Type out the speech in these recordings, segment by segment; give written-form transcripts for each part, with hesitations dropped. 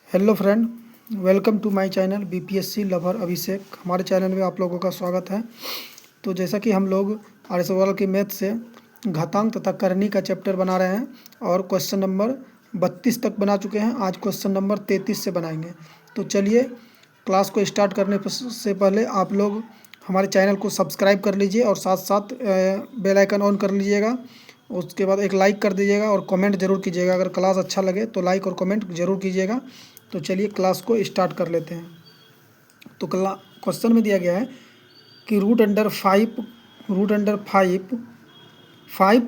Hello friend, welcome to my channel BPSC lover Abhishek. हमारे चैनल में आप लोगों का स्वागत है। तो जैसा कि हम लोग आर्यसवाल की मैथ से घातांक तथा करनी का चैप्टर बना रहे हैं और क्वेश्चन नंबर 32 तक बना चुके हैं। आज क्वेश्चन नंबर 33 से बनाएंगे। तो चलिए, क्लास को स्टार्ट करने से पहले आप लोग हमारे चैनल को सब्सक्राइब कर लीजिए और साथ साथ बेल आइकन ऑन कर लीजिएगा। उसके बाद एक लाइक कर दीजिएगा और कमेंट ज़रूर कीजिएगा। अगर क्लास अच्छा लगे तो लाइक और कमेंट ज़रूर कीजिएगा। तो चलिए क्लास को स्टार्ट कर लेते हैं। तो क्वेश्चन में दिया गया है कि root under five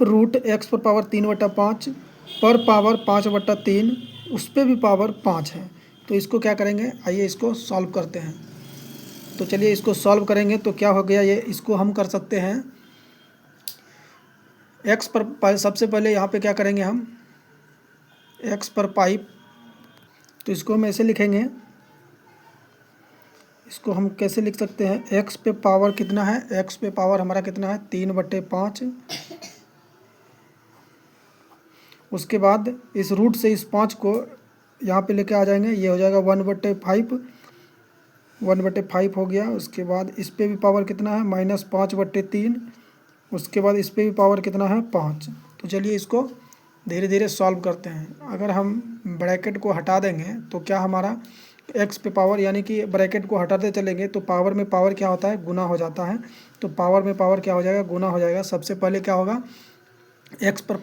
root X पर पावर 3/5 पर पावर 5/3 उस पर भी पावर 5 है। तो इसको क्या करेंगे, आइए इसको सॉल्व करते हैं। तो चलिए इसको सॉल्व करेंगे तो क्या हो गया, ये इसको हम कर सकते हैं एक्स पर। सबसे पहले यहाँ पे क्या करेंगे, हम एक्स पर पाइप, तो इसको हम ऐसे लिखेंगे। इसको हम कैसे लिख सकते हैं, एक्स पे पावर कितना है, एक्स पे पावर हमारा कितना है 3/5। उसके बाद इस रूट से इस 5 को यहाँ पे लेके आ जाएंगे, ये हो जाएगा 1/5 हो गया। उसके बाद इस पे भी पावर कितना है -5/3। उसके बाद इस पे भी पावर कितना है 5। तो चलिए इसको धीरे धीरे सॉल्व करते हैं। अगर हम ब्रैकेट को हटा देंगे तो क्या हमारा एक्स पे पावर, यानी कि ब्रैकेट को हटाते चलेंगे तो पावर में पावर क्या होता है, गुना हो जाता है। तो पावर में पावर क्या हो जाएगा, गुना हो जाएगा। सबसे पहले क्या होगा, एक्स पे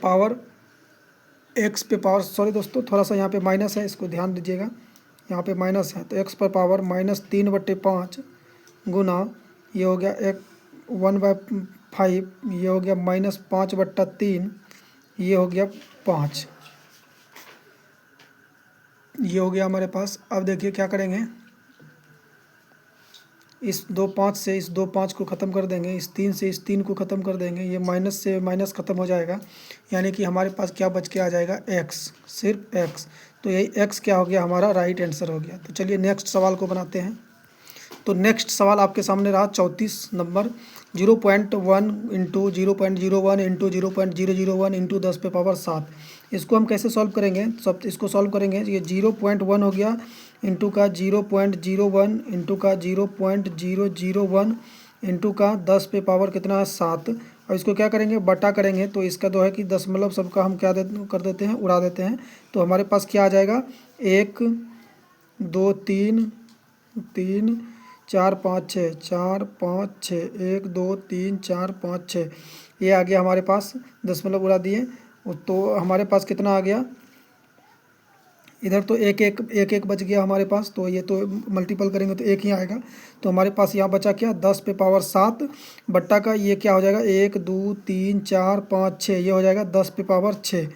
पावर सॉरी दोस्तों, थोड़ा सा यहाँ पे माइनस है, इसको ध्यान दीजिएगा। यहाँ पे माइनस है तो एक्स पर पावर -3/5 गुना, ये हो गया 1/5, ये हो गया -5/3, ये हो गया 5, ये हो गया हमारे पास। अब देखिए क्या करेंगे, इस 2/5 से इस 2/5 को ख़त्म कर देंगे, इस 3 से इस 3 को ख़त्म कर देंगे, ये माइनस से माइनस ख़त्म हो जाएगा। यानी कि हमारे पास क्या बच के आ जाएगा, एक्स, सिर्फ एक्स। तो यही एक्स क्या हो गया, हमारा राइट आंसर हो गया। तो चलिए नेक्स्ट सवाल को बनाते हैं। तो नेक्स्ट सवाल आपके सामने रहा 34 नंबर, 0.1 इंटू 0.01 इंटू 0.001 इंटू 10 पे पावर 7। इसको हम कैसे सॉल्व करेंगे, सब इसको सॉल्व करेंगे। ये 0.1 हो गया, इंटू का 0.01 इंटू का 0.001 इंटू का 10 पे पावर कितना है 7। और इसको क्या करेंगे, बटा करेंगे। तो इसका जो है कि दशमलव सबका हम क्या कर देते हैं, उड़ा देते हैं। तो हमारे पास क्या आ जाएगा, 1 2 3 3 4 5 6, 4 5 6, 1 2 3 4 5 6, ये आ गया हमारे पास, दशमलव उड़ा दिए। तो हमारे पास कितना आ गया, इधर तो एक बच गया हमारे पास। तो ये तो मल्टीपल करेंगे तो एक ही आएगा। तो हमारे पास यहाँ बचा क्या, 10 पे पावर 7 बट्टा का ये क्या हो जाएगा, 1 2 3 4 5 6, ये हो जाएगा 10 पे पावर 6।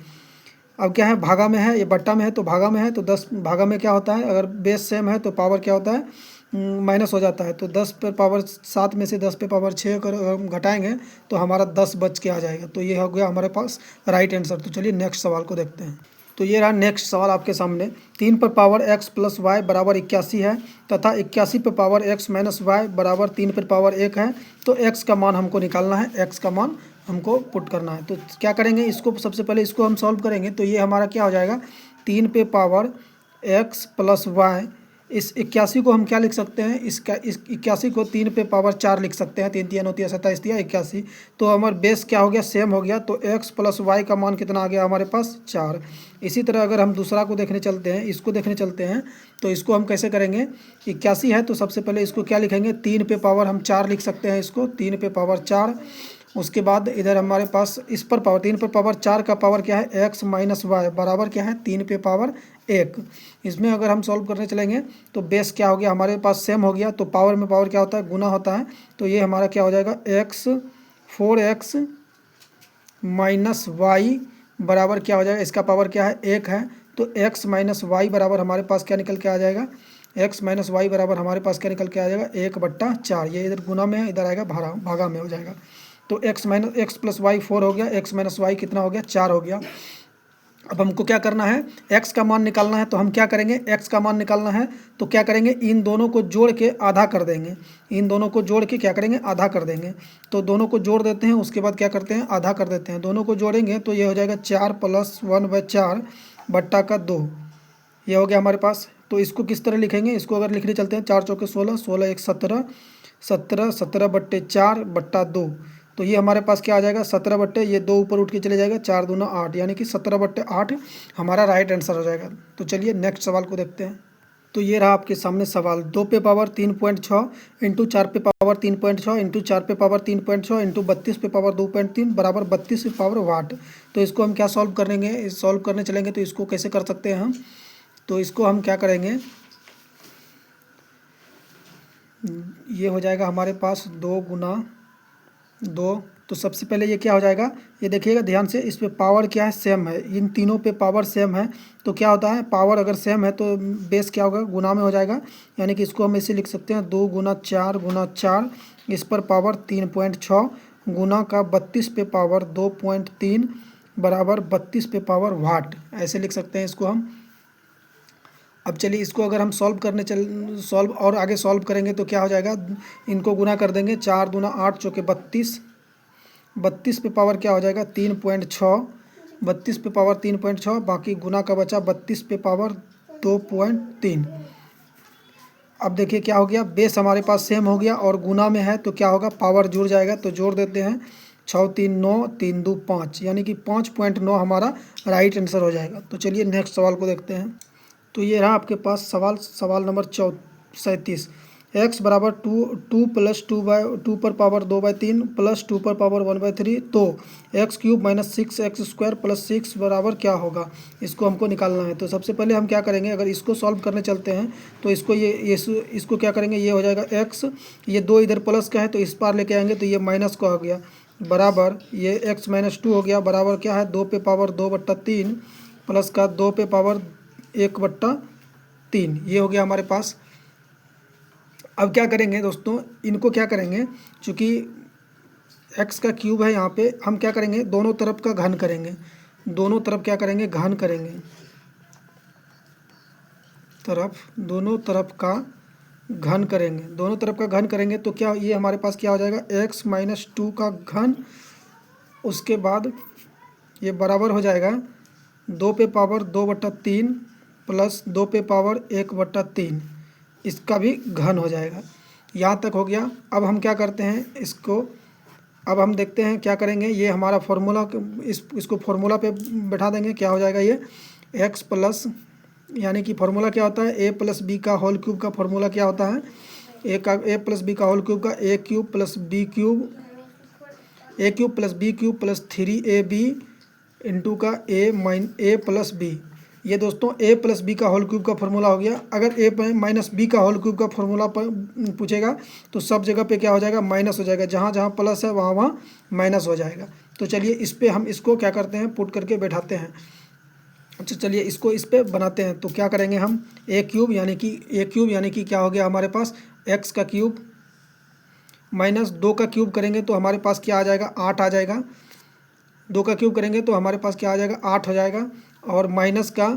अब क्या है, भागा में है, ये बट्टा में है तो भागा में है। तो 10 भागा में क्या होता है, अगर बेस सेम है तो पावर क्या होता है, माइनस हो जाता है। तो 10 पे पावर 7 में से 10 पे पावर 6 कर हम घटाएंगे तो हमारा 10 बच के आ जाएगा। तो ये हो गया हमारे पास राइट आंसर। तो चलिए नेक्स्ट सवाल को देखते हैं। तो ये रहा नेक्स्ट सवाल आपके सामने, 3 पर पावर x प्लस वाई बराबर 81 है तथा 81 पर पावर x माइनस वाई बराबर 3 पर पावर 1 है। तो x का मान हमको निकालना है, x का मान हमको पुट करना है। तो क्या करेंगे, इसको सबसे पहले इसको हम सॉल्व करेंगे। तो ये हमारा क्या हो जाएगा, 3 पे पावर x प्लस वाई, इस 81 को हम क्या लिख सकते हैं, इस 81 को 3 पे पावर 4 लिख सकते हैं। 3 3 9 27 दिया 81। तो हमारा बेस क्या हो गया, सेम हो गया। तो x प्लस वाई का मान कितना आ गया हमारे पास, 4। इसी तरह अगर हम दूसरा को देखने चलते हैं, इसको देखने चलते हैं, तो इसको हम कैसे करेंगे, 81 है तो सबसे पहले इसको क्या लिखेंगे, 3 पे पावर हम 4 लिख सकते हैं, इसको 3 पे पावर 4। उसके बाद इधर हमारे पास इस पर पावर 3 पर पावर 4 का पावर क्या है, x माइनस वाई बराबर क्या है 3 पे पावर 1। इसमें अगर हम सॉल्व करने चलेंगे तो बेस क्या हो गया हमारे पास, सेम हो गया। तो पावर में पावर क्या होता है, गुना होता है। तो ये हमारा क्या हो जाएगा, 4x माइनस वाई बराबर क्या हो जाएगा, इसका पावर क्या है 1 है। तो x माइनस वाई बराबर हमारे पास क्या निकल के आ जाएगा, x माइनस वाई बराबर हमारे पास क्या निकल के आ जाएगा, 1/4। ये इधर गुना में है, इधर आएगा भागा में हो जाएगा। तो x प्लस वाई 4 हो गया, x माइनस वाई कितना हो गया, 4 हो गया। अब हमको क्या करना है, x का मान निकालना है। तो हम क्या करेंगे, x का मान निकालना है तो क्या करेंगे, इन दोनों को जोड़ के आधा कर देंगे। इन दोनों को जोड़ के क्या करेंगे, आधा कर देंगे। तो दोनों को जोड़ देते हैं, उसके बाद क्या करते हैं, आधा कर देते हैं। दोनों को जोड़ेंगे तो ये हो जाएगा 4 + 1/4 बट्टा का 2, ये हो गया हमारे पास। तो इसको किस तरह लिखेंगे, इसको अगर लिखने चलते हैं 4 चौके 16, 16 एक 17, 17 17 बट्टे 4 बट्टा 2, तो ये हमारे पास क्या आ जाएगा 17 बट्टे, ये 2 ऊपर उठ के चले जाएगा, 4 दूना 8, यानी कि 17 बट्टे 8 हमारा राइट आंसर हो जाएगा। तो चलिए नेक्स्ट सवाल को देखते हैं। तो ये रहा आपके सामने सवाल, 2 पे पावर 3.6 इंटू 4 पे पावर 3.6 इंटू 4 पे पावर 3.6 इंटू 32 पे पावर 2.3 बराबर 32 पे पावर वाट। तो इसको हम क्या सॉल्व करेंगे, सॉल्व करने चलेंगे तो इसको कैसे कर सकते हैं हम, तो इसको हम क्या करेंगे, ये हो जाएगा हमारे पास 2 गुना 2। तो सबसे पहले ये क्या हो जाएगा, ये देखिएगा ध्यान से, इस पे पावर क्या है सेम है, इन तीनों पे पावर सेम है। तो क्या होता है, पावर अगर सेम है तो बेस क्या होगा, गुना में हो जाएगा, यानी कि इसको हम ऐसे लिख सकते हैं 2 गुना 4 गुना 4, इस पर पावर 3.6 गुना का 32 पे पावर 2.3 बराबर 32 पे पावर वाट, ऐसे लिख सकते हैं इसको हम। अब चलिए इसको अगर हम सॉल्व और आगे सॉल्व करेंगे तो क्या हो जाएगा, इनको गुना कर देंगे, 4 दूना 8 चौके 32, 32 पे पावर क्या हो जाएगा 3.6, 32 पे पावर 3.6, बाकी गुना का बचा 32 पे पावर 2.3। अब देखिए क्या हो गया, बेस हमारे पास सेम हो गया और गुना में है तो क्या होगा, पावर जुड़ जाएगा, तो जोड़ देते हैं, 6 3 9 3 2 5, यानी कि 5.9 हमारा राइट आंसर हो जाएगा। तो चलिए नेक्स्ट सवाल को देखते हैं। तो ये रहा आपके पास सवाल नंबर 37, एक्स बराबर 2 प्लस 2 पर पावर 2/3 प्लस 2 पर पावर 1/3, तो x cube minus 6x square plus 6 बराबर क्या होगा, इसको हमको निकालना है। तो सबसे पहले हम क्या करेंगे, अगर इसको सॉल्व करने चलते हैं तो इसको इसको क्या करेंगे, ये हो जाएगा x, ये 2 इधर प्लस का है तो इस पार लेके आएंगे तो ये माइनस का हो गया, बराबर ये x माइनस 2 हो गया, बराबर क्या है 2 पे पावर 2/3 प्लस का 2 पे पावर 1/3, ये हो गया हमारे पास। अब क्या करेंगे दोस्तों, इनको क्या करेंगे, चूँकि x का क्यूब है यहाँ पे, हम क्या करेंगे दोनों तरफ का घन करेंगे, दोनों तरफ क्या करेंगे घन करेंगे, दोनों तरफ का घन करेंगे, दोनों तरफ का घन करेंगे तो क्या ये हमारे पास क्या हो जाएगा x माइनस 2 का घन, उसके बाद ये बराबर हो जाएगा 2 पे पावर 2/3 प्लस 2 पे पावर 1/3, इसका भी घन हो जाएगा। यहाँ तक हो गया। अब हम क्या करते हैं इसको, अब हम देखते हैं क्या करेंगे, ये हमारा फार्मूला, इसको फार्मूला पे बैठा देंगे, क्या हो जाएगा ये x प्लस, यानी कि फार्मूला क्या होता है, a प्लस बी का होल क्यूब का फार्मूला क्या होता है, a प्लस बी का होल क्यूब का a cube plus b cube, a cube plus b cube plus 3ab into का a प्लस b। ये दोस्तों a प्लस बी का होल क्यूब का फार्मूला हो गया। अगर a माइनस बी का होल क्यूब का फार्मूला पूछेगा तो सब जगह पे क्या हो जाएगा माइनस हो जाएगा, जहाँ जहाँ प्लस है वहाँ वहाँ माइनस हो जाएगा। तो चलिए इस पर हम इसको क्या करते हैं पुट करके बैठाते हैं। अच्छा चलिए इसको इस पर बनाते हैं। तो क्या करेंगे हम a क्यूब यानी कि क्या हो गया हमारे पास x का क्यूब माइनस 2 का क्यूब करेंगे तो हमारे पास क्या आ जाएगा 8 आ जाएगा, 2 का क्यूब करेंगे तो हमारे पास क्या आ जाएगा 8 हो जाएगा, और माइनस का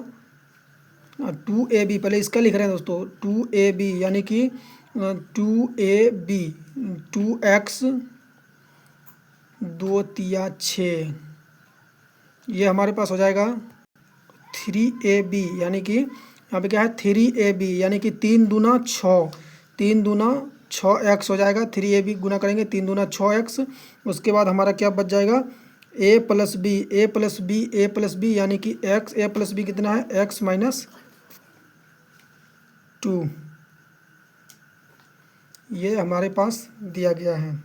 2ab, पहले इसका लिख रहे हैं दोस्तों 2ab यानी कि 2ab 2x 2 तिया 6, ये हमारे पास हो जाएगा 3ab यानी कि यहाँ पे क्या है 3ab यानी कि 3 दूना 6, 3 दूना 6x हो जाएगा, 3ab गुना करेंगे 3 दूना 6x। उसके बाद हमारा क्या बच जाएगा a प्लस बी यानी कि x, a प्लस बी कितना है x माइनस 2, ये हमारे पास दिया गया है।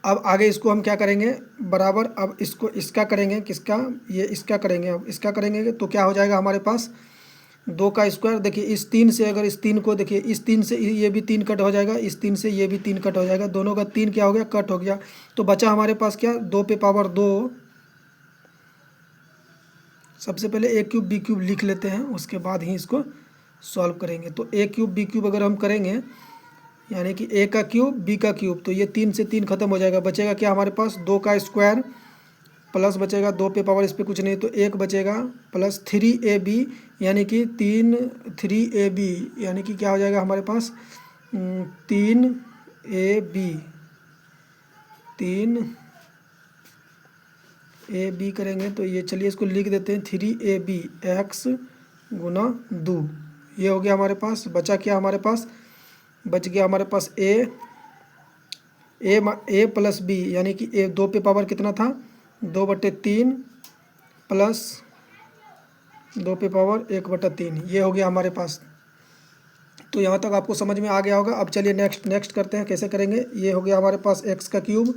अब आगे इसको हम क्या करेंगे बराबर, अब इसको इसका करेंगे, किसका ये इसका करेंगे, अब इसका करेंगे तो क्या हो जाएगा हमारे पास 2 का स्क्वायर, देखिए इस 3 से, अगर इस 3 को देखिए इस 3 से ये भी 3 कट हो जाएगा, इस 3 से ये भी 3 कट हो जाएगा, दोनों का 3 क्या हो गया कट हो गया। तो बचा हमारे पास क्या 2 पे पावर 2, सबसे पहले a क्यूब b क्यूब लिख लेते हैं, उसके बाद ही इसको सॉल्व करेंगे। तो a क्यूब b क्यूब अगर हम करेंगे यानी कि a का क्यूब b का क्यूब, तो ये 3 से 3 खत्म हो जाएगा, बचेगा क्या हमारे पास 2 का स्क्वायर प्लस बचेगा 2 पे पावर इस पर कुछ नहीं तो 1 बचेगा प्लस 3ab यानी कि 3ab यानी कि क्या हो जाएगा हमारे पास 3ab करेंगे तो ये चलिए इसको लिख देते हैं 3ab x गुना 2। ये हो गया हमारे पास। बचा क्या हमारे पास? बच गया हमारे पास ए प्लस बी, यानी कि ए 2 पे पावर कितना था? 2/3 प्लस 2 पे पावर 1/3। ये हो गया हमारे पास। तो यहाँ तक आपको समझ में आ गया होगा। अब चलिए नेक्स्ट करते हैं, कैसे करेंगे। ये हो गया हमारे पास एक्स का क्यूब,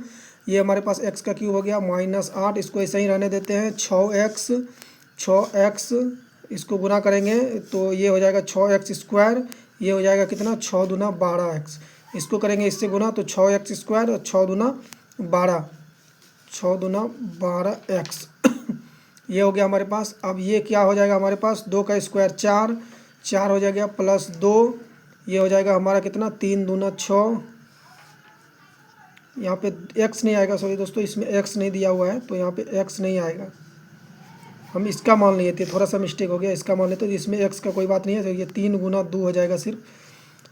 ये हमारे पास एक्स का क्यूब हो गया -8। इसको ऐसे ही रहने देते हैं। 6x इसको गुना करेंगे तो ये हो जाएगा 6x²। ये हो जाएगा कितना? 6 दूना 12x। इसको करेंगे इससे गुना तो 6x² और 6 दूना 12, 6 दूना 12x। ये हो गया हमारे पास। अब ये क्या हो जाएगा हमारे पास? 2 का स्क्वायर 4, 4 हो जाएगा प्लस 2, ये हो जाएगा हमारा कितना? 3 दूना 6। यहाँ पे x नहीं आएगा, सॉरी दोस्तों, इसमें x नहीं दिया हुआ है तो यहाँ पे x नहीं आएगा। हम इसका मान लिए थे, थोड़ा सा मिस्टेक हो गया, इसका मान लेते तो इसमें x का कोई बात नहीं है। तो ये 3 गुना 2 हो जाएगा सिर्फ।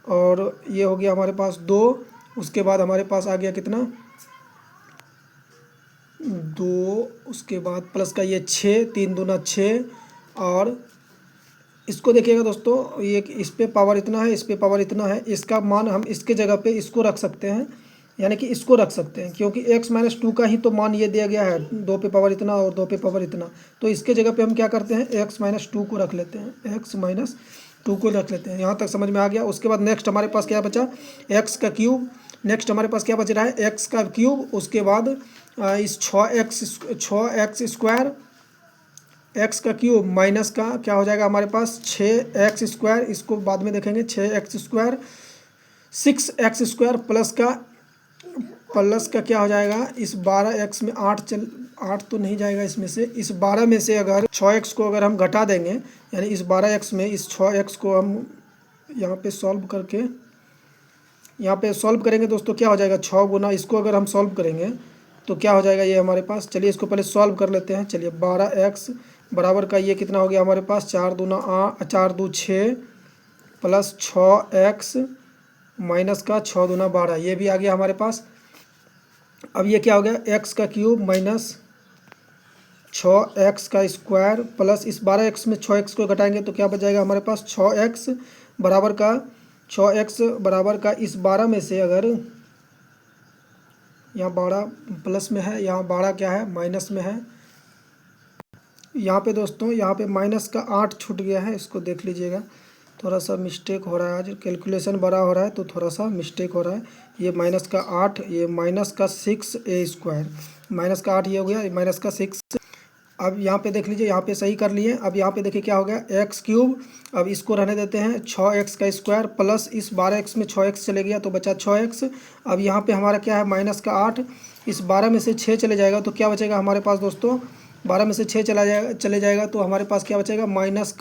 और ये हो गया हमारे पास 2। उसके बाद हमारे पास आ गया कितना? 2। उसके बाद प्लस का ये 6, 3 दूना 6। और इसको देखिएगा दोस्तों, ये इस पे पावर इतना है, इस पे पावर इतना है। इसका मान हम इसके जगह पे इसको रख सकते हैं, यानी कि इसको रख सकते हैं, क्योंकि x-2 का ही तो मान ये दिया गया है, 2 पे पावर इतना और 2 पे पावर इतना। तो इसके जगह पे हम क्या करते हैं? x-2 को रख लेते हैं, x-2 को रख लेते हैं। यहाँ तक समझ में आ गया। उसके बाद नेक्स्ट हमारे पास क्या बचा? x का क्यूब। नेक्स्ट हमारे पास क्या बच रहा है? x का क्यूब। उसके बाद इस 6x², x का क्यूब माइनस का क्या हो जाएगा हमारे पास? 6x²। इसको बाद में देखेंगे। 6x², 6x² प्लस का क्या हो जाएगा? इस 12x में 8 तो नहीं जाएगा इसमें से। इस 12 में से अगर 6x को अगर हम घटा देंगे, यानी इस 12x में इस 6x को हम यहाँ पे सॉल्व करके, यहाँ पे सॉल्व करेंगे दोस्तों, क्या हो जाएगा? 6 गुना इसको अगर हम सॉल्व करेंगे तो क्या हो जाएगा ये हमारे पास? चलिए इसको पहले सॉल्व कर लेते हैं। चलिए 12x बराबर का ये कितना हो गया हमारे पास? 4 दूना 6 प्लस 6x माइनस का 6 दूना 12, ये भी आ गया हमारे पास। अब ये क्या हो गया? x का क्यूब माइनस 6x² प्लस इस 12x में 6x को घटाएंगे तो क्या बच जाएगा हमारे पास? 6x बराबर का इस 12 में से, अगर यहाँ 12 प्लस में है, यहाँ 12 क्या है? माइनस में है। यहाँ पे दोस्तों, यहाँ पे माइनस का 8 छूट गया है, इसको देख लीजिएगा। थोड़ा सा मिस्टेक हो रहा है, आज कैलकुलेशन बड़ा हो रहा है तो थोड़ा सा मिस्टेक हो रहा है। ये माइनस का 8, ये माइनस का 6a², माइनस का 8 ये हो गया, ये माइनस का 6। अब यहाँ पे देख लीजिए, यहाँ पे सही कर लिए। अब यहाँ पे देखिए क्या हो गया? x³। अब इसको रहने देते हैं, 6x² प्लस इस 12x में 6x चले गया तो बचा 6x। अब यहाँ पे हमारा क्या है? माइनस का 8। इस 12 में से 6 चले जाएगा तो क्या बचेगा हमारे पास दोस्तों? 12 में से 6 चले जाएगा तो हमारे पास क्या बचेगा? माइनस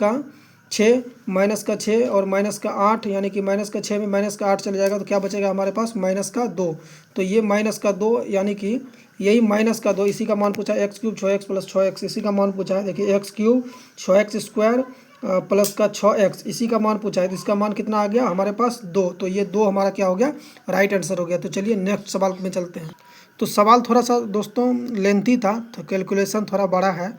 का 6 और माइनस का 8, यानी कि माइनस का 6 में माइनस का 8 चले जाएगा तो क्या बचेगा हमारे पास? माइनस का 2। तो ये माइनस का 2, यानी कि यही माइनस का 2, इसी का मान पूछा है। x³ 6x प्लस 6x, इसी का मान पूछा है। देखिए x³ 6x² प्लस का 6x, इसी का मान पूछा है। तो इसका मान कितना आ गया हमारे पास? 2। तो ये 2 हमारा क्या हो गया? राइट आंसर हो गया। तो चलिए नेक्स्ट सवाल में चलते हैं। तो सवाल थोड़ा सा दोस्तों लेंथी था, तो कैलकुलेशन थोड़ा बड़ा है,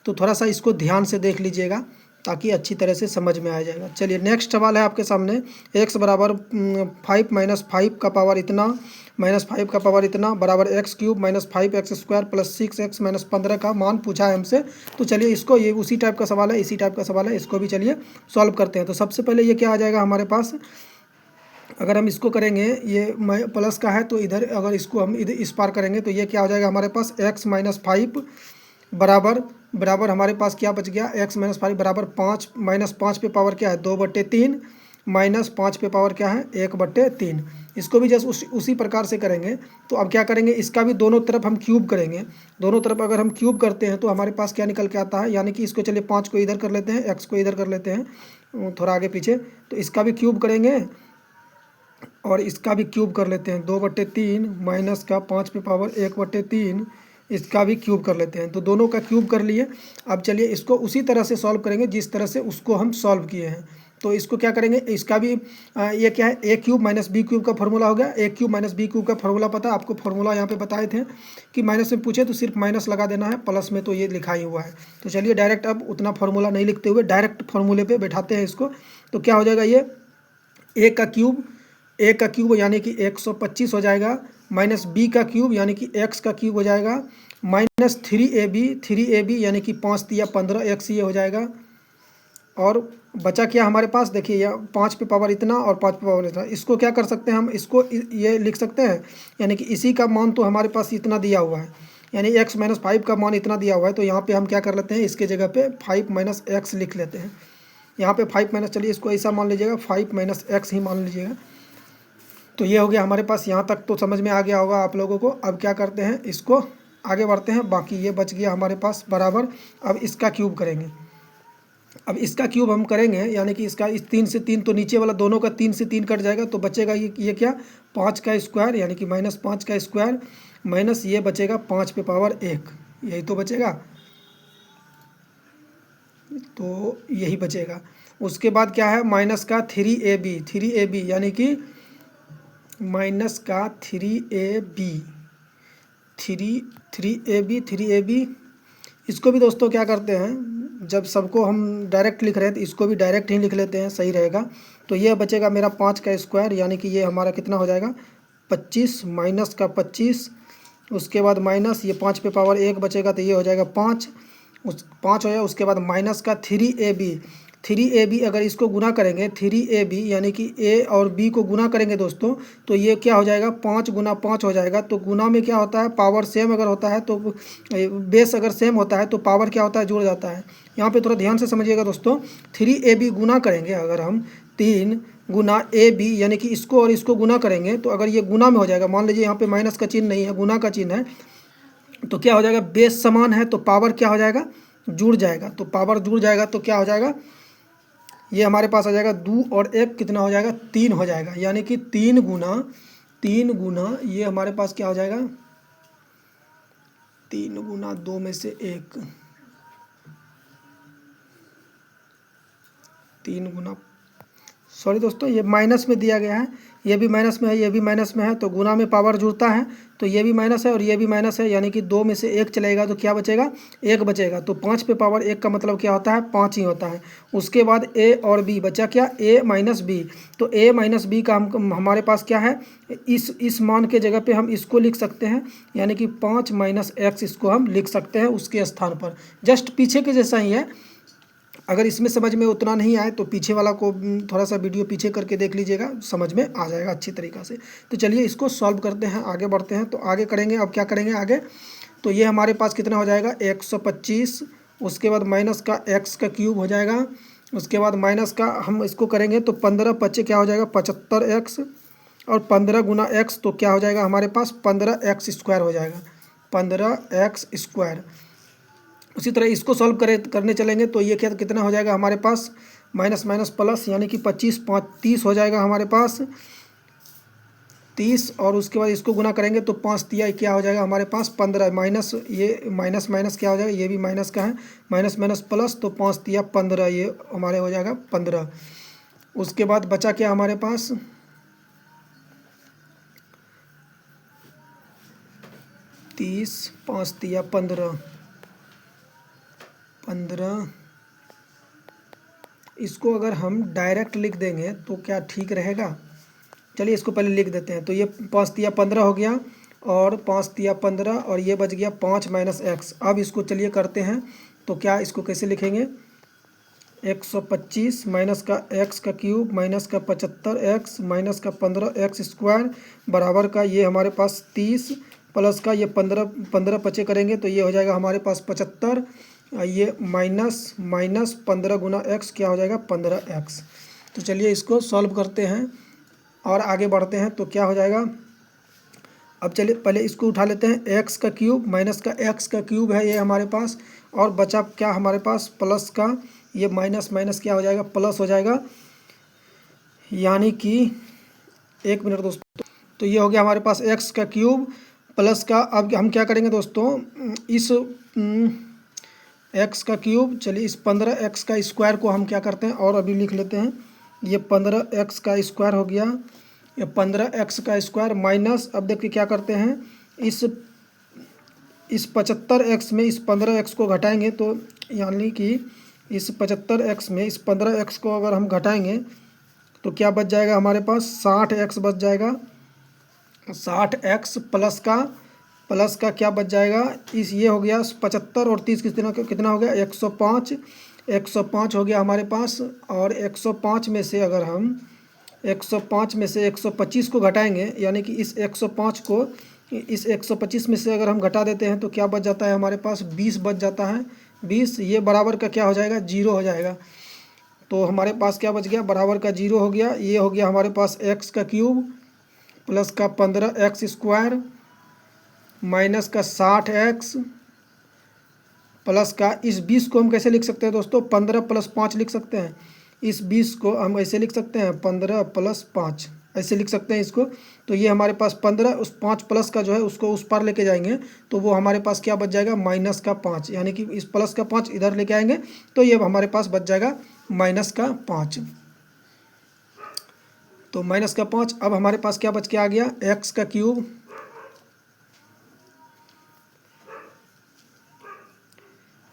तो थोड़ा सा इसको ध्यान से देख लीजिएगा ताकि अच्छी तरह से समझ में आ जाएगा। चलिए नेक्स्ट सवाल है आपके सामने। x बराबर 5 माइनस 5 का पावर इतना माइनस 5 का पावर इतना बराबर x³ minus 5x² plus 6x minus 15 का मान पूछा है हमसे। तो चलिए इसको, ये उसी टाइप का सवाल है, इसी टाइप का सवाल है, इसको भी चलिए सॉल्व करते हैं। तो सबसे पहले ये क्या आ जाएगा हमारे पास? अगर हम इसको करेंगे, ये प्लस का है तो इधर अगर इसको हम इधर इस पार करेंगे तो ये क्या हो जाएगा हमारे पास? x माइनस 5 बराबर हमारे पास क्या बच गया? x माइनस 5 बराबर 5, माइनस 5 पे पावर क्या है? 2/3 माइनस 5 पे पावर क्या है? 1/3। इसको भी जस्ट उसी प्रकार से करेंगे। तो अब क्या करेंगे? इसका भी दोनों तरफ हम क्यूब करेंगे। दोनों तरफ अगर हम क्यूब करते हैं तो हमारे पास क्या निकल के आता है? यानी कि इसको चलिए 5 को इधर कर लेते हैं, x को इधर कर लेते हैं, थोड़ा आगे पीछे। तो इसका भी क्यूब करेंगे और इसका भी क्यूब कर लेते हैं। 2/3 माइनस का 5 पे पावर 1/3, इसका भी क्यूब कर लेते हैं। तो दोनों का क्यूब कर लिए। अब चलिए इसको उसी तरह से सॉल्व करेंगे जिस तरह से उसको हम सॉल्व किए हैं। तो इसको क्या करेंगे, इसका भी ये क्या है, ए क्यूब माइनस बी क्यूब का फॉर्मूला हो गया। ए क्यूब माइनस बी क्यूब का फॉर्मूला पता है आपको, फॉर्मूला यहाँ पे बताए थे कि माइनस में पूछे तो सिर्फ माइनस लगा देना है, प्लस में तो ये लिखा ही हुआ है। तो चलिए डायरेक्ट अब उतना फॉर्मूला नहीं लिखते हुए डायरेक्ट फॉर्मूले पे बैठाते हैं इसको। तो क्या हो जाएगा, ये ए का क्यूब यानी कि 125 हो जाएगा, माइनस बी का क्यूब यानी कि एक्स का क्यूब हो जाएगा, माइनस 3ab यानी कि 5 तिया 15 एक्स ये हो जाएगा। और बचा क्या हमारे पास, देखिए यह 5 पे पावर इतना और 5 पे पावर इतना। इसको क्या कर सकते हैं हम, इसको ये लिख सकते हैं, यानी कि इसी का मान तो हमारे पास इतना दिया हुआ है, यानी x माइनस 5 का मान इतना दिया हुआ है। तो यहाँ पे हम क्या कर लेते हैं, इसके जगह पे 5 माइनस एक्स लिख लेते हैं। यहाँ पे 5 माइनस, चलिए इसको ऐसा मान लीजिएगा, 5 माइनस एक्स ही मान लीजिएगा। तो ये हो गया हमारे पास, यहाँ तक तो समझ में आ गया होगा आप लोगों को। अब क्या करते हैं, इसको आगे बढ़ते हैं, बाकी ये बच गया हमारे पास बराबर। अब इसका क्यूब करेंगे, अब इसका क्यूब हम करेंगे, यानी कि इसका इस 3 से 3 तो नीचे वाला दोनों का 3 से 3 कट जाएगा, तो बचेगा ये क्या, 5 का स्क्वायर यानी कि माइनस 5 का स्क्वायर, माइनस ये बचेगा 5 पे पावर 1, यही तो बचेगा, तो यही बचेगा। उसके बाद क्या है, माइनस का 3ab यानी कि माइनस का 3ab, इसको भी दोस्तों क्या करते हैं, जब सबको हम डायरेक्ट लिख रहे हैं तो इसको भी डायरेक्ट ही लिख लेते हैं, सही रहेगा। तो ये बचेगा मेरा 5 का स्क्वायर यानी कि ये हमारा कितना हो जाएगा, 25, माइनस का 25, उसके बाद माइनस ये 5 पे पावर 1 बचेगा तो ये हो जाएगा 5, 5 हो जाएगा। उसके बाद माइनस का 3ab अगर इसको गुना करेंगे, 3ab यानी कि a और b को गुना करेंगे दोस्तों, तो ये क्या हो जाएगा, 5 गुना 5 हो जाएगा। तो गुना में क्या होता है, पावर सेम अगर होता है तो बेस अगर सेम होता है तो पावर क्या होता है, जुड़ जाता है। यहाँ पे थोड़ा ध्यान से समझिएगा दोस्तों, 3ab गुना करेंगे अगर हम 3 गुना ab यानी कि इसको और इसको गुना करेंगे, तो अगर ये गुना में हो जाएगा, मान लीजिए यहाँ पे माइनस का चिन्ह नहीं है, गुना का चिन्ह है, तो क्या हो जाएगा, बेस समान है तो पावर क्या हो जाएगा, जुड़ जाएगा। तो पावर जुड़ जाएगा तो क्या हो जाएगा, ये हमारे पास आ जाएगा 2 और 1 कितना हो जाएगा, 3 हो जाएगा, यानी कि 3 गुना ये हमारे पास क्या हो जाएगा, 3 गुना 2 में से 1, 3 गुना, सॉरी दोस्तों ये माइनस में दिया गया है, ये भी माइनस में है, ये भी माइनस में है, तो गुना में पावर जुड़ता है, तो ये भी माइनस है और ये भी माइनस है, यानी कि 2 में से 1 चलेगा तो क्या बचेगा, 1 बचेगा। तो 5 पे पावर 1 का मतलब क्या होता है, 5 ही होता है। उसके बाद a और b बचा क्या, a माइनस b, तो a माइनस b का हमारे पास क्या है, इस मान के जगह पे हम इसको लिख सकते हैं, यानी कि 5 माइनस एक्स इसको हम लिख सकते हैं उसके स्थान पर, जस्ट पीछे के जैसा ही है। अगर इसमें समझ में उतना नहीं आए तो पीछे वाला को थोड़ा सा वीडियो पीछे करके देख लीजिएगा, समझ में आ जाएगा अच्छी तरीक़ा से। तो चलिए इसको सॉल्व करते हैं, आगे बढ़ते हैं। तो आगे करेंगे, अब क्या करेंगे आगे, तो ये हमारे पास कितना हो जाएगा, 125, उसके बाद माइनस का एक्स का क्यूब हो जाएगा, उसके बाद माइनस का हम इसको करेंगे तो 15 पच्चे क्या हो जाएगा, 75 एक्स, और 15 गुना एक्स तो क्या हो जाएगा हमारे पास, 15 एक्स स्क्वायर हो जाएगा, 15 एक्स स्क्वायर। उसी तरह इसको सॉल्व करने चलेंगे तो ये क्या कितना हो जाएगा हमारे पास, माइनस माइनस प्लस, यानी कि 25 5 30 हो जाएगा हमारे पास, 30, और उसके बाद इसको गुना करेंगे तो 5 तिया क्या हो जाएगा हमारे पास, 15, माइनस ये माइनस माइनस क्या हो जाएगा, ये भी माइनस का है, माइनस माइनस प्लस, तो 5 तिया 15, ये हमारे हो जाएगा 15। उसके बाद बचा क्या हमारे पास, 30, 5 तिया 15, इसको अगर हम डायरेक्ट लिख देंगे तो क्या ठीक रहेगा, चलिए इसको पहले लिख देते हैं। तो ये 5 तिया 15 हो गया, और 5 तिया 15, और ये बच गया 5 माइनस एक्स। अब इसको चलिए करते हैं, तो क्या इसको कैसे लिखेंगे, 125 माइनस का एक्स का क्यूब माइनस का 75 एक्स माइनस का 15 एक्स स्क्वायर बराबर का ये हमारे पास 30 प्लस का ये 15 पचे करेंगे तो ये हो जाएगा हमारे पास 75, ये माइनस 15 गुना एक्स क्या हो जाएगा, 15 एक्स। तो चलिए इसको सॉल्व करते हैं और आगे बढ़ते हैं। तो क्या हो जाएगा, अब चलिए पहले इसको उठा लेते हैं, एक्स का क्यूब माइनस का एक्स का क्यूब है ये हमारे पास, और बचा क्या हमारे पास, प्लस का ये माइनस माइनस क्या हो जाएगा, प्लस हो जाएगा, यानी कि 1 मिनट दोस्तों। तो ये हो गया हमारे पास एक्स का क्यूब प्लस का, अब हम क्या करेंगे दोस्तों, इस एक्स का क्यूब, चलिए इस 15 एक्स का स्क्वायर को हम क्या करते हैं और अभी लिख लेते हैं, ये 15x का स्क्वायर हो गया, ये 15x का स्क्वायर माइनस, अब देखिए क्या करते हैं, इस 75x में इस 15x को घटाएंगे तो यानी कि इस 75x में इस 15x को अगर हम घटाएंगे तो क्या बच जाएगा हमारे पास, 60x बच जाएगा। 60x प्लस का क्या बच जाएगा, इस ये हो गया 75 और 30 कितना हो गया, 105। 105 हो गया हमारे पास। और 105 में से अगर हम 105 में से 125 को घटाएंगे, यानी कि इस 105 को इस 125 में से अगर हम घटा देते हैं तो क्या बच जाता है हमारे पास, 20 बच जाता है। 20 ये बराबर का क्या हो जाएगा, 0 हो जाएगा। तो हमारे पास क्या बच गया, बराबर का 0 हो गया। ये हो गया हमारे पास x का क्यूब प्लस का 15x स्क्वायर माइनस का 60x प्लस का, इस 20 को हम कैसे लिख सकते हैं दोस्तों, 15 + 5 लिख सकते हैं। इस 20 को हम ऐसे लिख सकते हैं, 15 + 5 ऐसे लिख सकते हैं इसको। तो ये हमारे पास 15, उस 5 प्लस का जो है उसको उस पार लेके जाएंगे तो वो हमारे पास क्या बच जाएगा, माइनस का 5, यानी कि इस प्लस का 5 इधर लेके आएंगे तो ये हमारे पास बच जाएगा माइनस का 5। तो माइनस का 5। अब हमारे पास क्या बच के आ गया, x का क्यूब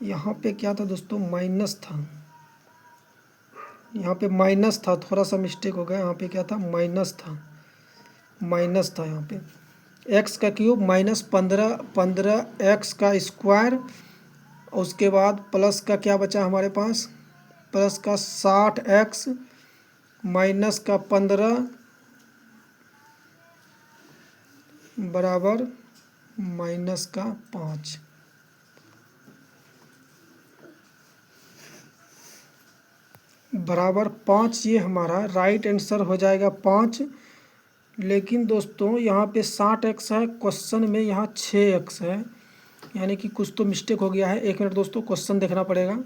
यहाँ पे क्या था दोस्तों, माइनस था, यहाँ पे माइनस था, थोड़ा सा मिस्टेक हो गया, यहाँ पे क्या था, माइनस था यहाँ पे। x का क्यूब माइनस 15x का स्क्वायर, उसके बाद प्लस का क्या बचा हमारे पास, प्लस का 60x माइनस का 15 बराबर माइनस का 5। बराबर 5, ये हमारा राइट आंसर हो जाएगा 5। लेकिन दोस्तों यहाँ पे 60x है, क्वेश्चन में यहाँ 6x है, यानी कि कुछ तो मिस्टेक हो गया है। 1 मिनट दोस्तों, क्वेश्चन देखना पड़ेगा।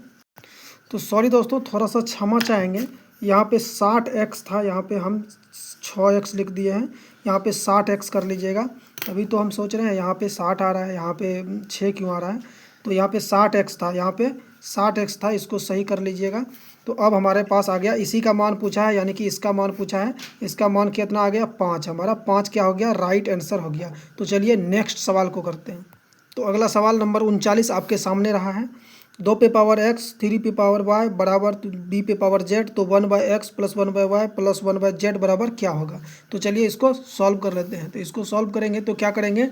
तो सॉरी दोस्तों, थोड़ा सा क्षमा चाहेंगे। यहाँ पे 60x था, यहाँ पे हम 6x लिख दिए हैं, यहाँ पे 60x कर लीजिएगा। अभी तो हम सोच रहे हैं यहाँ पे 60 आ रहा है, यहाँ पे 6 क्यों आ रहा है। तो यहाँ पे 60x था, यहाँ पे 60x था, इसको सही कर लीजिएगा। तो अब हमारे पास आ गया, इसी का मान पूछा है, यानी कि इसका मान पूछा है। इसका मान कितना आ गया, 5। हमारा 5 क्या हो गया, राइट आंसर हो गया। तो चलिए नेक्स्ट सवाल को करते हैं। तो अगला सवाल नंबर 39 आपके सामने रहा है। 2 पे पावर x 3 पे पावर y बराबर b पे पावर z, तो 1/x plus 1/y plus 1/z बराबर क्या होगा। तो चलिए इसको सॉल्व कर लेते हैं। तो इसको सॉल्व करेंगे तो क्या करेंगे,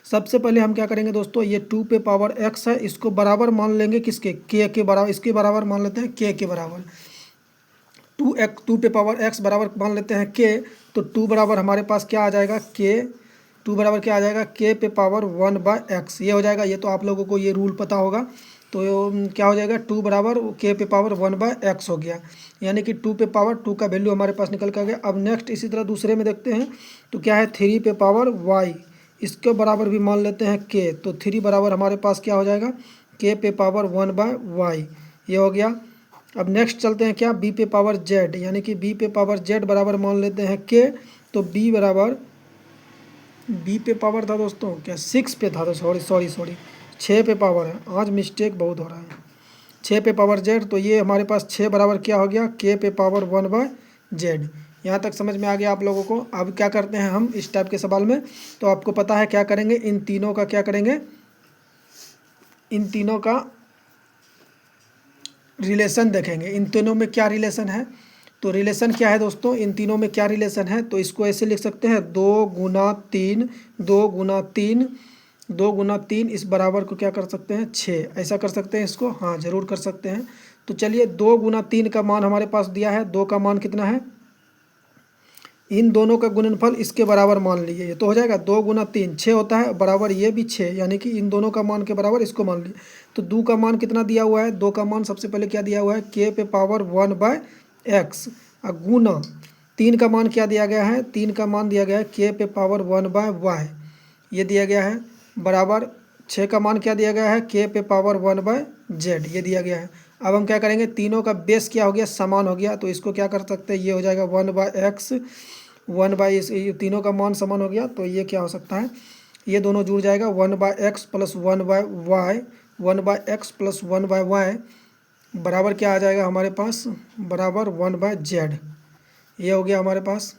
सबसे पहले हम क्या करेंगे दोस्तों, ये 2 पे पावर x है, इसको बराबर मान लेंगे किसके, k के बराबर, इसके बराबर मान लेते हैं k के बराबर। 2 पे पावर x बराबर मान लेते हैं k, तो 2 बराबर हमारे पास क्या आ जाएगा, k। 2 बराबर क्या आ जाएगा, k पे पावर 1/x, ये हो जाएगा। ये तो आप लोगों को ये रूल पता होगा। तो क्या हो जाएगा, 2 बराबर k पे पावर 1/x हो गया, यानी कि 2 पे पावर 2 का वैल्यू हमारे पास निकल कर गया। अब नेक्स्ट इसी तरह दूसरे में देखते हैं। तो क्या है, 3 पे पावर y, इसके बराबर भी मान लेते हैं k, तो 3 बराबर हमारे पास क्या हो जाएगा, k पे पावर 1/y, ये हो गया। अब नेक्स्ट चलते हैं क्या, b पे पावर z, यानी कि b पे पावर z बराबर मान लेते हैं k, तो b बराबर, b पे पावर था दोस्तों क्या, 6 पे था, तो सॉरी 6 पे पावर है, आज मिस्टेक बहुत हो रहा है। 6 पे पावर z, तो ये हमारे पास 6 बराबर क्या हो गया, k पे पावर 1/z। यहाँ तक समझ में आ गया आप लोगों को। अब क्या करते हैं हम इस टाइप के सवाल में, तो आपको पता है क्या करेंगे, इन तीनों का क्या करेंगे, इन तीनों का रिलेशन देखेंगे। इन तीनों में क्या रिलेशन है, तो रिलेशन क्या है दोस्तों, इन तीनों में क्या रिलेशन है, तो इसको ऐसे लिख सकते हैं, 2 गुना 3, 2 गुना 3, 2 गुना 3, इस बराबर को क्या कर सकते हैं, 6, ऐसा कर सकते हैं इसको, हाँ ज़रूर कर सकते हैं। तो चलिए 2 गुना 3 का मान हमारे पास दिया है, 2 का मान कितना है, इन दोनों का गुणनफल इसके बराबर मान लीजिए, ये तो हो जाएगा 2 गुना 3 6 होता है, बराबर ये भी 6, यानी कि इन दोनों का मान के बराबर इसको मान लीजिए। तो 2 का मान कितना दिया हुआ है, 2 का मान सबसे पहले क्या दिया हुआ है, k पे पावर 1/x, गुना 3 का मान क्या दिया गया है, 3 का मान दिया गया है k पे पावर 1/y, ये दिया गया है, बराबर 6 का मान क्या दिया गया है, k पे पावर 1/z, ये दिया गया है। अब हम क्या करेंगे, तीनों का बेस क्या हो गया, समान हो गया, तो इसको क्या कर सकते हैं, ये हो जाएगा 1/x, 1/, ये तीनों का मान समान हो गया, तो ये क्या हो सकता है, ये दोनों जुड़ जाएगा, 1/x plus 1/y, 1/x plus 1/y बराबर क्या आ जाएगा हमारे पास, बराबर 1/z। ये हो गया हमारे पास।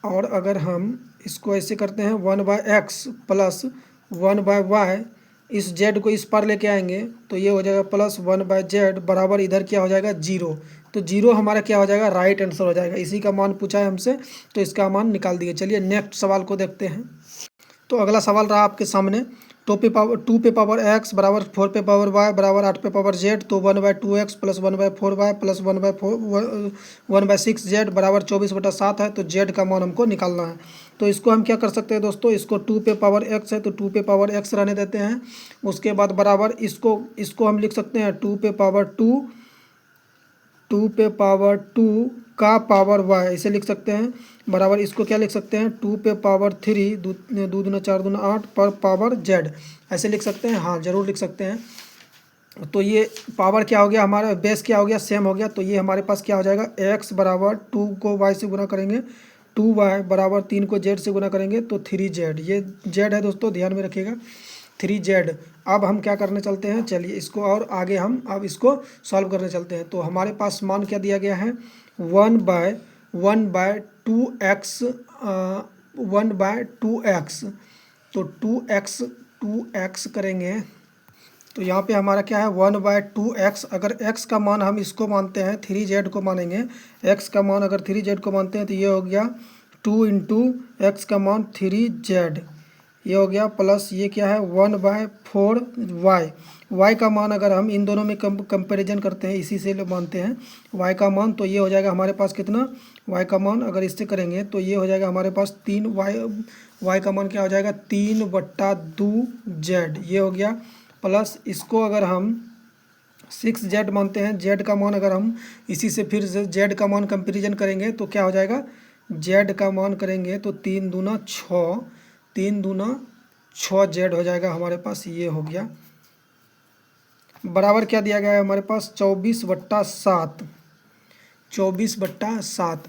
और अगर हम इसको ऐसे करते हैं 1/x प्लस 1/y, इस z को इस पर लेके आएंगे तो ये हो जाएगा प्लस 1/z बराबर इधर क्या हो जाएगा 0। तो 0 हमारा क्या हो जाएगा, राइट आंसर हो जाएगा। इसी का मान पूछा है हमसे, तो इसका मान निकाल दिए। चलिए नेक्स्ट सवाल को देखते हैं। तो अगला सवाल रहा आपके सामने, 2 पे पावर x बराबर 4 पे पावर y बराबर 8 पे पावर z। तो 1/2x plus 1/4y plus 1/6z बराबर 24/7 है। तो z का मान हमको निकालना है। तो इसको हम क्या कर सकते हैं दोस्तों, इसको 2 पे पावर x है तो 2 पे पावर x रहने देते हैं। उसके बाद बराबर इसको हम लिख सकते हैं 2 पे पावर 2 का पावर y, इसे लिख सकते हैं। बराबर इसको क्या लिख सकते हैं, 2 पे पावर 3 2 दूना 4 दूना 8 पर पावर z, ऐसे लिख सकते हैं। हाँ जरूर लिख सकते हैं। तो ये पावर क्या हो गया, हमारा बेस क्या हो गया, सेम हो गया। तो ये हमारे पास क्या हो जाएगा, x बराबर 2 को y से गुना करेंगे, 2y बराबर 3 को z से गुना करेंगे तो 3z। ये z है दोस्तों, ध्यान में रखिएगा 3z। अब हम क्या करने चलते हैं, चलिए इसको और आगे हम अब इसको सॉल्व करने चलते हैं। तो हमारे पास मान क्या दिया गया है, 1/2x 1/2x। तो 2x करेंगे तो यहाँ पे हमारा क्या है 1/2x। अगर x का मान हम इसको मानते हैं 3z को मानेंगे, x का मान अगर 3z को मानते हैं तो ये हो गया 2 इंटू x का मान 3z, ये हो गया प्लस ये क्या है 1/4y। y का मान अगर हम इन दोनों में कंपैरिजन करते हैं, इसी से मानते हैं y का मान, तो ये हो जाएगा हमारे पास कितना, y का मान अगर इससे करेंगे तो ये हो जाएगा हमारे पास 3y का मान क्या हो जाएगा 3/2z, ये हो गया। प्लस इसको अगर हम 6z मानते हैं, z का मान अगर हम इसी से फिर z का मान कंपेरिजन करेंगे तो क्या हो जाएगा, z का मान करेंगे तो 3 दूना 6z हो जाएगा हमारे पास, ये हो गया। बराबर क्या दिया गया है हमारे पास 24/7।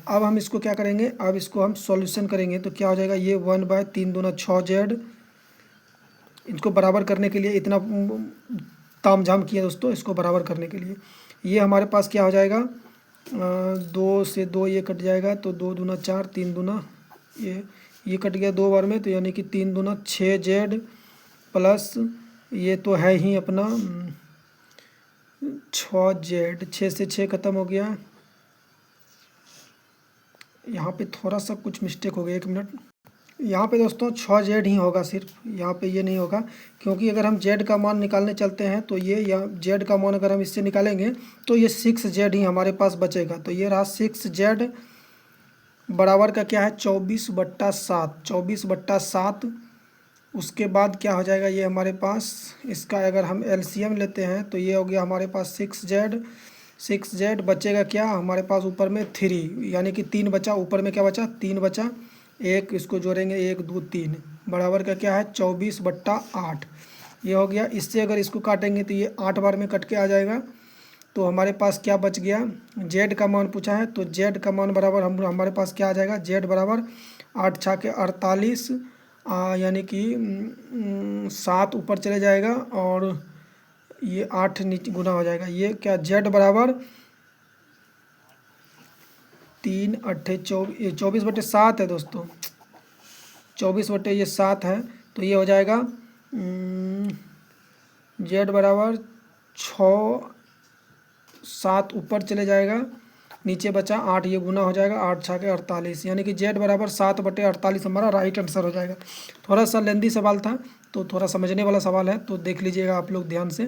अब हम इसको क्या करेंगे, अब इसको हम सॉल्यूशन करेंगे तो क्या हो जाएगा, ये 1/3 दूना 6z। इसको बराबर करने के लिए इतना तामझाम किया दोस्तों, इसको बराबर करने के लिए ये हमारे पास क्या हो जाएगा, 2 से 2 ये कट जाएगा तो 2 दूना 4 3 दूना ये कट गया 2 बार में, तो यानी कि 3 दूना 6z प्लस ये तो है ही अपना 6z, 6 से 6 ख़त्म हो गया। यहाँ पे थोड़ा सा कुछ मिस्टेक हो गया, 1 मिनट। यहाँ पे दोस्तों 6z ही होगा सिर्फ, यहाँ पे ये नहीं होगा, क्योंकि अगर हम z का मान निकालने चलते हैं तो ये यहाँ z का मान अगर हम इससे निकालेंगे तो ये 6z ही हमारे पास बचेगा। तो ये रहा 6z बराबर का क्या है 24/7। उसके बाद क्या हो जाएगा, ये हमारे पास इसका अगर हम एलसीएम लेते हैं तो ये हो गया हमारे पास 6z बचेगा क्या हमारे पास ऊपर में 3, यानी कि 3 बचा, ऊपर में क्या बचा 3 बचा, एक इसको जोड़ेंगे 1 2 3 बराबर का क्या है 24/8, ये हो गया। इससे अगर इसको काटेंगे तो ये 8 बार में कट के आ जाएगा। तो हमारे पास क्या बच गया, z का मान पूछा है तो z का मान बराबर हमारे पास क्या आ जाएगा, z बराबर 8 × 48, यानी कि 7 ऊपर चले जाएगा और ये 8 नीचे गुना हो जाएगा। ये क्या z बराबर 3 8 24/7 है दोस्तों, 24/7 है। तो ये हो जाएगा z बराबर 6 7 ऊपर चले जाएगा, नीचे बचा 8, ये गुना हो जाएगा 8 × 48, यानी कि z बराबर 7/48 हमारा राइट आंसर हो जाएगा। थोड़ा सा लेंदी सवाल था तो थोड़ा समझने वाला सवाल है, तो देख लीजिएगा आप लोग ध्यान से।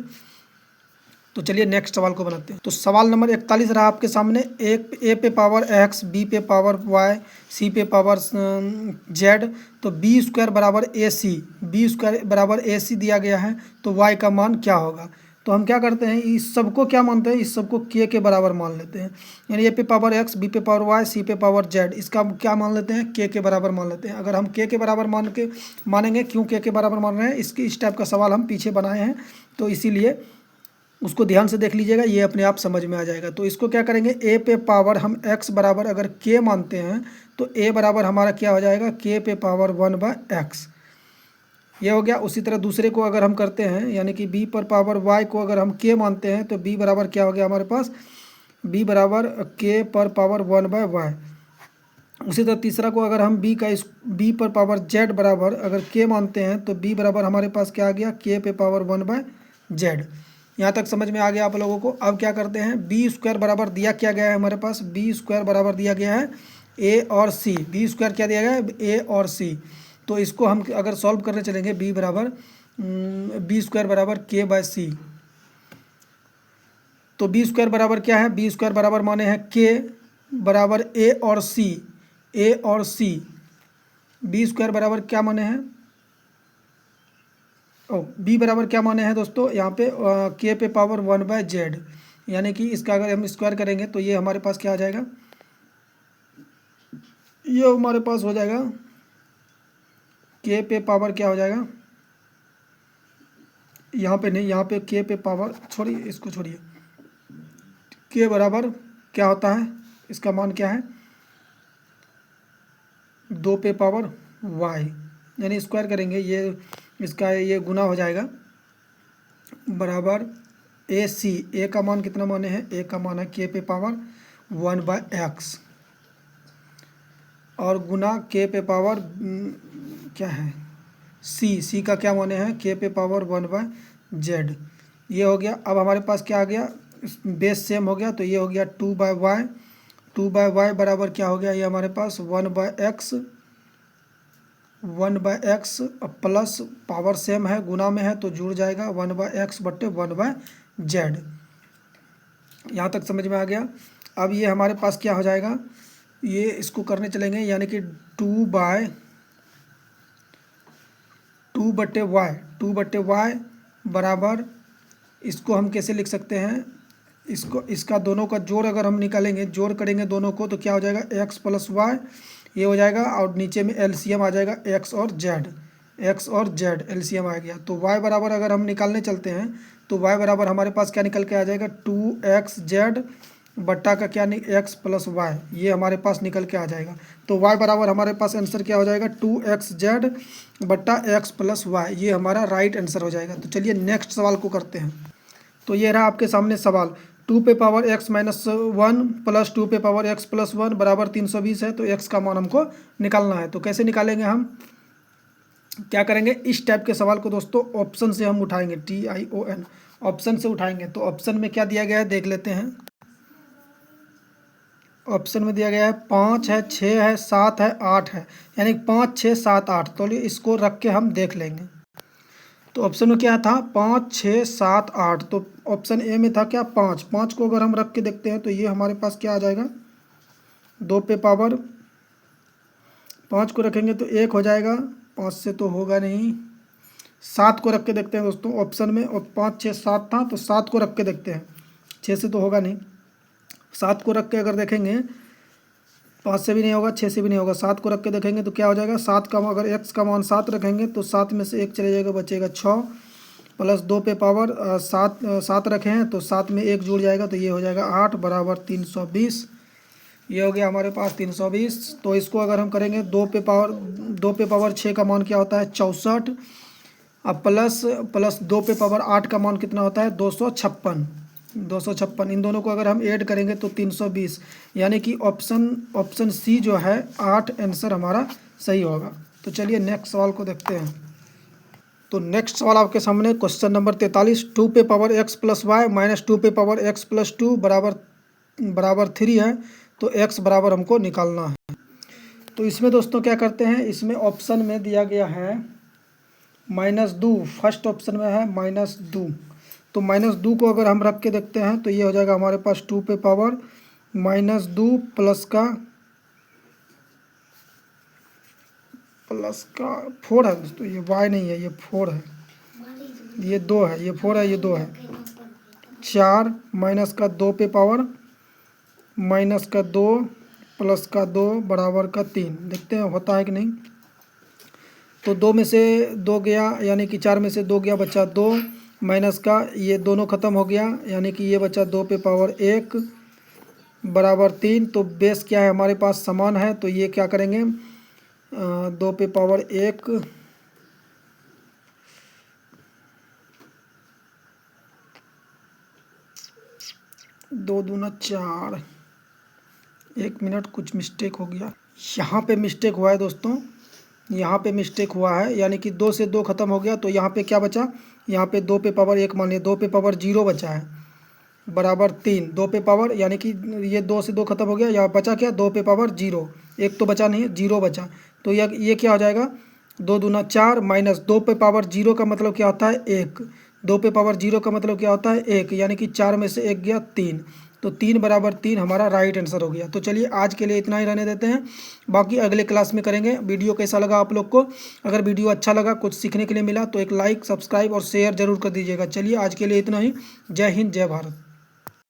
तो चलिए नेक्स्ट सवाल को बनाते हैं। तो सवाल नंबर 41 रहा आपके सामने, ए पे पावर x, बी पे पावर y, सी पे पावर z। तो b² बराबर AC, b² बराबर AC दिया गया है, तो y का मान क्या होगा। तो हम क्या करते हैं, इस सबको क्या मानते हैं, इस सबको k के बराबर मान लेते हैं, यानी ए पे पावर x, बी पे पावर y, सी पे पावर z, इसका क्या मान लेते हैं, k के बराबर मान लेते हैं। अगर हम k के बराबर मानेंगे, क्यों k के बराबर मान रहे हैं, इस टाइप का सवाल हम पीछे बनाए हैं, तो इसीलिए उसको ध्यान से देख लीजिएगा, ये अपने आप समझ में आ जाएगा। तो इसको क्या करेंगे, ए पे पावर हम x बराबर अगर k मानते हैं तो a बराबर हमारा क्या हो जाएगा, k पे पावर 1/x, ये हो गया। उसी तरह दूसरे को अगर हम करते हैं, यानी कि b पर पावर y को अगर हम k मानते हैं तो b बराबर क्या हो गया हमारे पास बी बराबर के पर पावर 1/y। उसी तरह तीसरा को अगर हम बी पर पावर जेड बराबर अगर के मानते हैं तो बी बराबर हमारे पास क्या आ गया, के पे पावर 1/z। यहाँ तक समझ में आ गया आप लोगों को। अब क्या करते हैं, बी स्क्वायर बराबर दिया क्या गया है हमारे पास, बी स्क्वायर बराबर दिया गया है ए और सी। बी स्क्वायर क्या दिया गया है, ए और सी। तो इसको हम अगर सॉल्व करने चलेंगे, बी स्क्वायर बराबर के बाय सी। तो बी स्क्वायर बराबर क्या है, बी स्क्वायर बराबर माने हैं के बराबर ए और सी। ए और सी बी स्क्वायर बराबर क्या माने हैं, ओ बी बराबर क्या माने हैं दोस्तों यहाँ पे, के पे पावर 1/z। यानी कि इसका अगर हम स्क्वायर करेंगे तो ये हमारे पास क्या आ जाएगा, ये हमारे पास हो जाएगा के पे पावर क्या हो जाएगा, यहाँ पे नहीं, यहाँ पे के पे पावर छोड़िए, इसको छोड़िए, के बराबर क्या होता है, इसका मान क्या है 2 पे पावर y। यानी स्क्वायर करेंगे ये, इसका ये गुना हो जाएगा बराबर ए सी। ए का मान कितना माने हैं, ए का मान है के पे पावर 1/x और गुना के पे पावर क्या है सी। सी का क्या माने हैं के पे पावर 1/z। ये हो गया। अब हमारे पास क्या आ गया, बेस सेम हो गया तो ये हो गया 2/y। 2/y बराबर क्या हो गया, ये हमारे पास 1/x। 1/x plus power same है, गुना में है तो जुड़ जाएगा 1/x बट्टे 1/z। यहाँ तक समझ में आ गया। अब ये हमारे पास क्या हो जाएगा, ये इसको करने चलेंगे यानी कि 2/y बराबर, इसको हम कैसे लिख सकते हैं, इसका दोनों का जोड़ अगर हम निकालेंगे, जोड़ करेंगे दोनों को तो क्या हो जाएगा x प्लस वाई, ये हो जाएगा और नीचे में एलसीएम आ जाएगा x और z एलसीएम आ गया। तो y बराबर अगर हम निकालने चलते हैं तो y बराबर हमारे पास क्या निकल के आ जाएगा 2xz बट्टा का क्या x प्लस वाई, ये हमारे पास निकल के आ जाएगा। तो y बराबर हमारे पास आंसर क्या हो जाएगा 2xz बट्टा x प्लस वाई, ये हमारा राइट आंसर हो जाएगा। तो चलिए नेक्स्ट सवाल को करते हैं। तो ये रहा आपके सामने सवाल, 2 पे पावर x माइनस 1 प्लस 2 पे पावर x प्लस 1 बराबर 320 है। तो x का मान हमको निकालना है। तो कैसे निकालेंगे, हम क्या करेंगे, इस टाइप के सवाल को दोस्तों ऑप्शन से हम उठाएंगे, TION ऑप्शन से उठाएंगे। तो ऑप्शन में क्या दिया गया है देख लेते हैं। ऑप्शन में दिया गया है 5 है, 6 है, 7 है, 8 है, यानी 5 6 7 8। तो इसको रख के हम देख लेंगे। तो ऑप्शन में क्या था 5 6 7 8। तो ऑप्शन ए में था क्या 5। 5 को अगर हम रख के देखते हैं तो ये हमारे पास क्या आ जाएगा 2 पे पावर, 5 को रखेंगे तो 1 हो जाएगा, 5 से तो होगा नहीं। 7 को रख के देखते हैं दोस्तों ऑप्शन में, और 5 6 7 था तो 7 को रख के देखते हैं, 6 से तो होगा नहीं। 7 को रख के अगर देखेंगे 5 से भी नहीं होगा, 6 से भी नहीं होगा, 7 को रख के देखेंगे तो क्या हो जाएगा 7 का अगर x का मान 7 रखेंगे तो 7 में से 1 चले जाएगा, बचेगा 6 प्लस 2 पे पावर 7 रखे हैं तो 7 में 1 जुड़ जाएगा तो ये हो जाएगा 8 बराबर 320। ये हो गया हमारे पास 320। तो इसको अगर हम करेंगे 2 पे पावर 6 का मान क्या होता है 64। अब प्लस 2 पे पावर 8 का मान कितना होता है 256। इन दोनों को अगर हम ऐड करेंगे तो 320, यानी कि ऑप्शन सी जो है 8 आंसर हमारा सही होगा। तो चलिए नेक्स्ट सवाल को देखते हैं। तो नेक्स्ट सवाल आपके सामने क्वेश्चन नंबर 43, 2 पे power x plus Y minus 2 पे पावर x प्लस 2 बराबर 3 है। तो x बराबर हमको निकालना है। तो इसमें दोस्तों क्या करते हैं, इसमें ऑप्शन में दिया गया है -2, फर्स्ट ऑप्शन में है -2। तो -2 को अगर हम रख के देखते हैं तो ये हो जाएगा हमारे पास 2 पे पावर -2 प्लस का 4 है दोस्तों, ये y नहीं है, ये 4 है, ये 2 है, ये 4 है, ये 2 है, 4 माइनस का 2 पे पावर माइनस का 2 प्लस का 2 बराबर का 3। देखते हैं होता है कि नहीं। तो 2 में से 2 गया, यानी कि 4 में से 2 गया, बचा 2 माइनस का ये दोनों ख़त्म हो गया, यानी कि ये बचा 2 पे पावर 1 बराबर 3। तो बेस क्या है हमारे पास समान है, तो ये क्या करेंगे 2 पे पावर 1 2 2 दूना 4। 1 मिनट, कुछ मिस्टेक हो गया, यहाँ पे मिस्टेक हुआ है दोस्तों, यहाँ पे मिस्टेक हुआ है, यानी कि 2 से 2 ख़त्म हो गया, तो यहाँ पे क्या बचा, यहाँ पे 2 पे पावर 1 मानिए, 2 पे पावर 0 बचा है, बराबर 3। 2 पे पावर यानी कि ये 2 से 2 ख़त्म हो गया, यहाँ बचा क्या, 2 पे पावर 0, एक तो बचा नहीं है, 0 बचा, तो ये क्या हो जाएगा, 2 दूना 4 माइनस 2 पे पावर 0 का मतलब क्या होता है 1, 2 पे पावर 0 का मतलब क्या होता है 1, यानी कि 4 में से 1 गया 3, तो 3 बराबर 3 हमारा राइट आंसर हो गया। तो चलिए आज के लिए इतना ही रहने देते हैं, बाकी अगले क्लास में करेंगे। वीडियो कैसा लगा आप लोग को, अगर वीडियो अच्छा लगा, कुछ सीखने के लिए मिला, तो एक लाइक, सब्सक्राइब और शेयर जरूर कर दीजिएगा। चलिए आज के लिए इतना ही। जय हिंद, जय भारत।